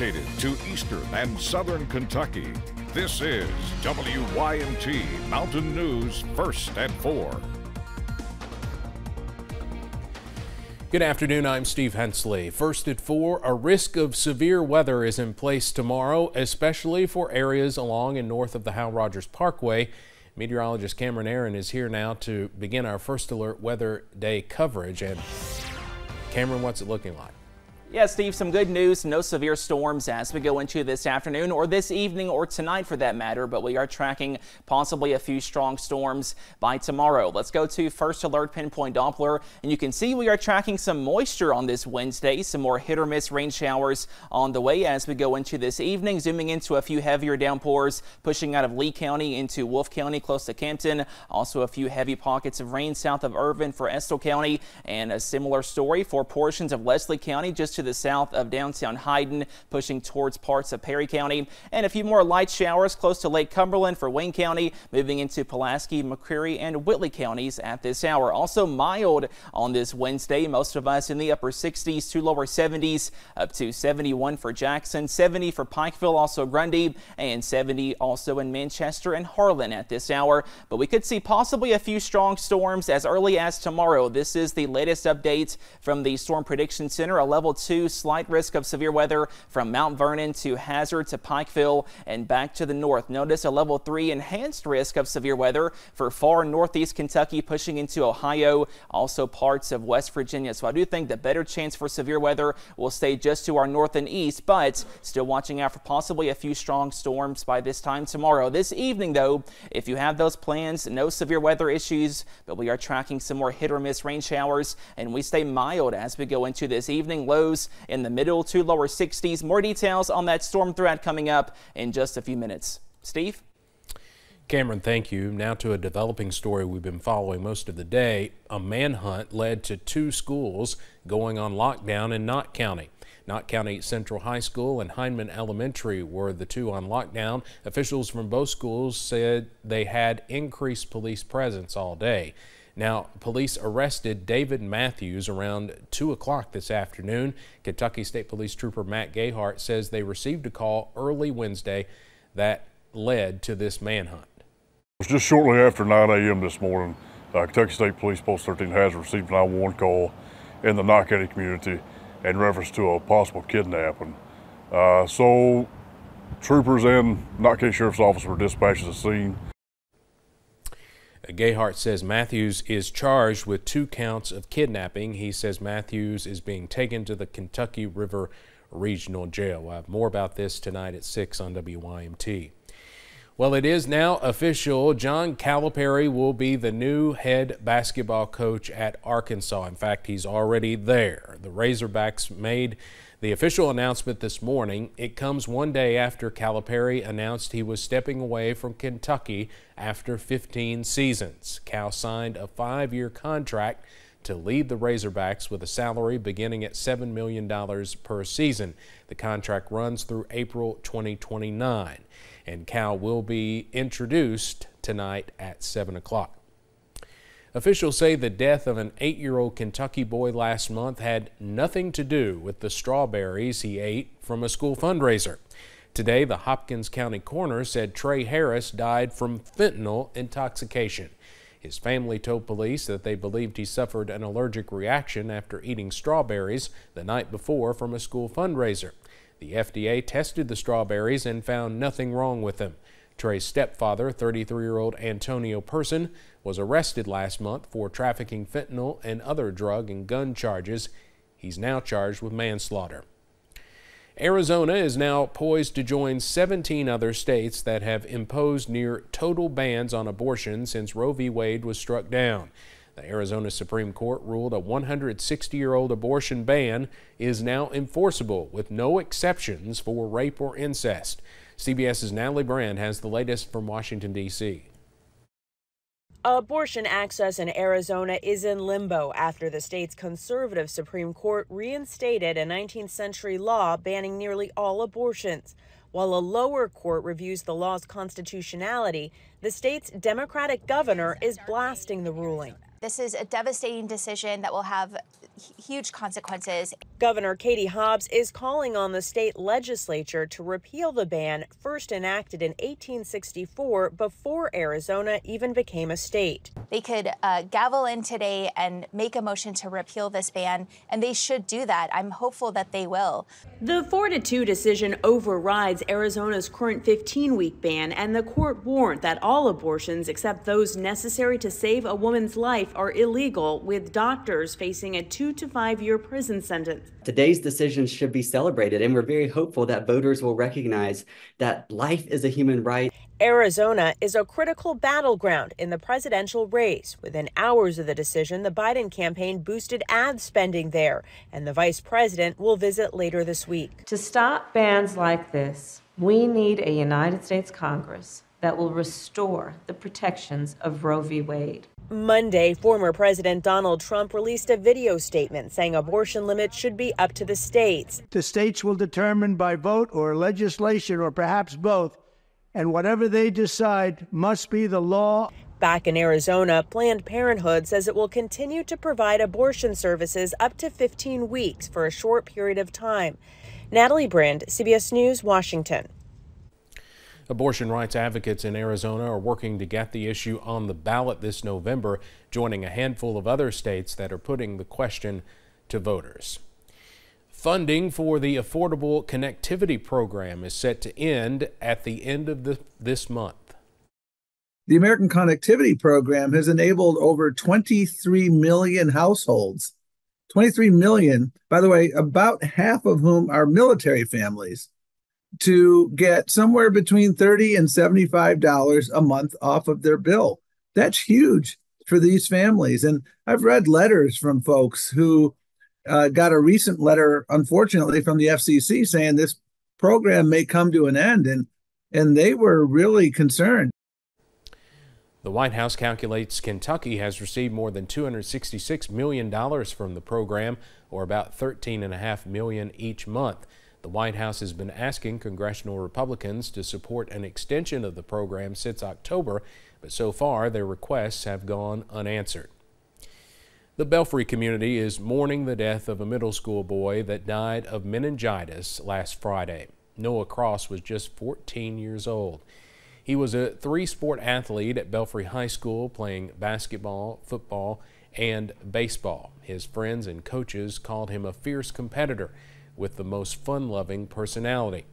dedicated to eastern and southern Kentucky. This is WYMT Mountain News First at 4. Good afternoon, I'm Steve Hensley. First at 4, a risk of severe weather is in place tomorrow, especially for areas along and north of the Hal Rogers Parkway. Meteorologist Cameron Aaron is here now to begin our First Alert Weather Day coverage. And Cameron, what's it looking like? Yeah, Steve, some good news. No severe storms as we go into this afternoon or this evening or tonight for that matter, but we are tracking possibly a few strong storms by tomorrow. Let's go to First Alert Pinpoint Doppler, and you can see we are tracking some moisture on this Wednesday. Some more hit or miss rain showers on the way as we go into this evening, zooming into a few heavier downpours, pushing out of Lee County into Wolfe County close to Kempton. Also a few heavy pockets of rain south of Irvin for Estill County, and a similar story for portions of Leslie County just to the south of downtown Hyden, pushing towards parts of Perry County, and a few more light showers close to Lake Cumberland for Wayne County, moving into Pulaski, McCreary, and Whitley counties at this hour. Also mild on this Wednesday, most of us in the upper 60s to lower 70s, up to 71 for Jackson, 70 for Pikeville, also Grundy, and 70 also in Manchester and Harlan at this hour. But we could see possibly a few strong storms as early as tomorrow. This is the latest update from the Storm Prediction Center, a level 2 slight risk of severe weather from Mount Vernon to Hazard to Pikeville and back to the north. Notice a level 3 enhanced risk of severe weather for far northeast Kentucky pushing into Ohio, also parts of West Virginia. So I do think the better chance for severe weather will stay just to our north and east, but still watching out for possibly a few strong storms by this time tomorrow. This evening, though, if you have those plans, no severe weather issues, but we are tracking some more hit or miss rain showers, and we stay mild as we go into this evening. Lows in the middle to lower 60s. More details on that storm threat coming up in just a few minutes. Steve? Cameron, thank you. Now to a developing story we've been following most of the day. A manhunt led to 2 schools going on lockdown in Knott County. Knott County Central High School and Hindman Elementary were the 2 on lockdown. Officials from both schools said they had increased police presence all day. Now, police arrested David Matthews around 2 o'clock this afternoon. Kentucky State Police Trooper Matt Gayhart says they received a call early Wednesday that led to this manhunt. It was just shortly after 9 a.m. this morning. Kentucky State Police Post 13 has received an 911 call in the Knott County community in reference to a possible kidnapping. So troopers and Knott County Sheriff's Office were dispatched to the scene. Gayhart says Matthews is charged with 2 counts of kidnapping. He says Matthews is being taken to the Kentucky River Regional Jail. We'll have more about this tonight at 6 on WYMT. Well, it is now official. John Calipari will be the new head basketball coach at Arkansas. In fact, he's already there. The Razorbacks made the official announcement this morning. It comes one day after Calipari announced he was stepping away from Kentucky after 15 seasons. Cal signed a 5-year contract to lead the Razorbacks with a salary beginning at $7 million per season. The contract runs through April 2029, and Cal will be introduced tonight at 7 o'clock. Officials say the death of an 8-year-old Kentucky boy last month had nothing to do with the strawberries he ate from a school fundraiser. Today, the Hopkins County coroner said Trey Harris died from fentanyl intoxication. His family told police that they believed he suffered an allergic reaction after eating strawberries the night before from a school fundraiser. The FDA tested the strawberries and found nothing wrong with them. Trey's stepfather, 33-year-old Antonio Person, was arrested last month for trafficking fentanyl and other drug and gun charges. He's now charged with manslaughter. Arizona is now poised to join 17 other states that have imposed near total bans on abortion since Roe v. Wade was struck down. The Arizona Supreme Court ruled a 160-year-old abortion ban is now enforceable with no exceptions for rape or incest. CBS's Natalie Brand has the latest from Washington, D.C. Abortion access in Arizona is in limbo after the state's conservative Supreme Court reinstated a 19th century law banning nearly all abortions. While a lower court reviews the law's constitutionality, the state's Democratic governor is blasting the ruling. This is a devastating decision that will have huge consequences. Governor Katie Hobbs is calling on the state legislature to repeal the ban first enacted in 1864 before Arizona even became a state. They could gavel in today and make a motion to repeal this ban, and they should do that. I'm hopeful that they will. The 4-2 decision overrides Arizona's current 15-week ban, and the court warned that all abortions except those necessary to save a woman's life are illegal, with doctors facing a 2 to 5 year prison sentence. Today's decision should be celebrated, and we're very hopeful that voters will recognize that life is a human right. Arizona is a critical battleground in the presidential race. Within hours of the decision, the Biden campaign boosted ad spending there, and the vice president will visit later this week. To stop bans like this, we need a United States Congress that will restore the protections of Roe v. Wade. Monday, former President Donald Trump released a video statement saying abortion limits should be up to the states. The states will determine by vote or legislation or perhaps both, and whatever they decide must be the law. Back in Arizona, Planned Parenthood says it will continue to provide abortion services up to 15 weeks for a short period of time. Natalie Brind, CBS News, Washington. Abortion rights advocates in Arizona are working to get the issue on the ballot this November, joining a handful of other states that are putting the question to voters. Funding for the Affordable Connectivity Program is set to end at the end of this month. The American Connectivity Program has enabled over 23 million households. 23 million, by the way, about half of whom are military families, to get somewhere between $30 and $75 a month off of their bill. That's huge for these families. And I've read letters from folks who got a recent letter, unfortunately, from the FCC saying this program may come to an end, and they were really concerned. The White House calculates Kentucky has received more than $266 million from the program, or about $13.5 million each month. The White House has been asking congressional Republicans to support an extension of the program since October, but so far their requests have gone unanswered. The Belfry community is mourning the death of a middle school boy that died of meningitis last Friday. Noah Cross was just 14 years old. He was a three-sport athlete at Belfry High School, playing basketball, football, and baseball. His friends and coaches called him a fierce competitor with the most fun-loving personality.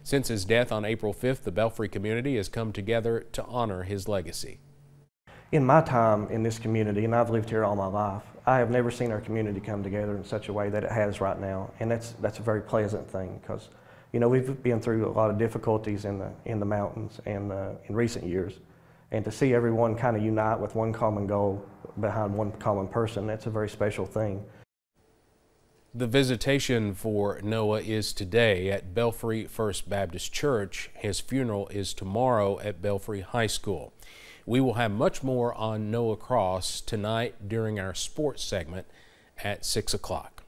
Since his death on April 5th, the Belfry community has come together to honor his legacy. In my time in this community, and I've lived here all my life, I have never seen our community come together in such a way that it has right now, and that's a very pleasant thing, because you know we've been through a lot of difficulties in the mountains and in recent years, and to see everyone kind of unite with one common goal behind one common person, that's a very special thing. The visitation for Noah is today at Belfry First Baptist Church. His funeral is tomorrow at Belfry High School. We will have much more on Noah Cross tonight during our sports segment at 6 o'clock.